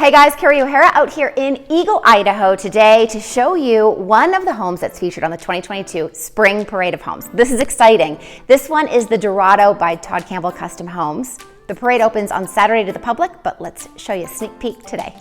Hey guys, Kerri O'Hara out here in Eagle, Idaho today to show you one of the homes that's featured on the 2022 Spring Parade of Homes. This is exciting. This one is the Durado by Todd Campbell Custom Homes. The parade opens on Saturday to the public, but let's show you a sneak peek today.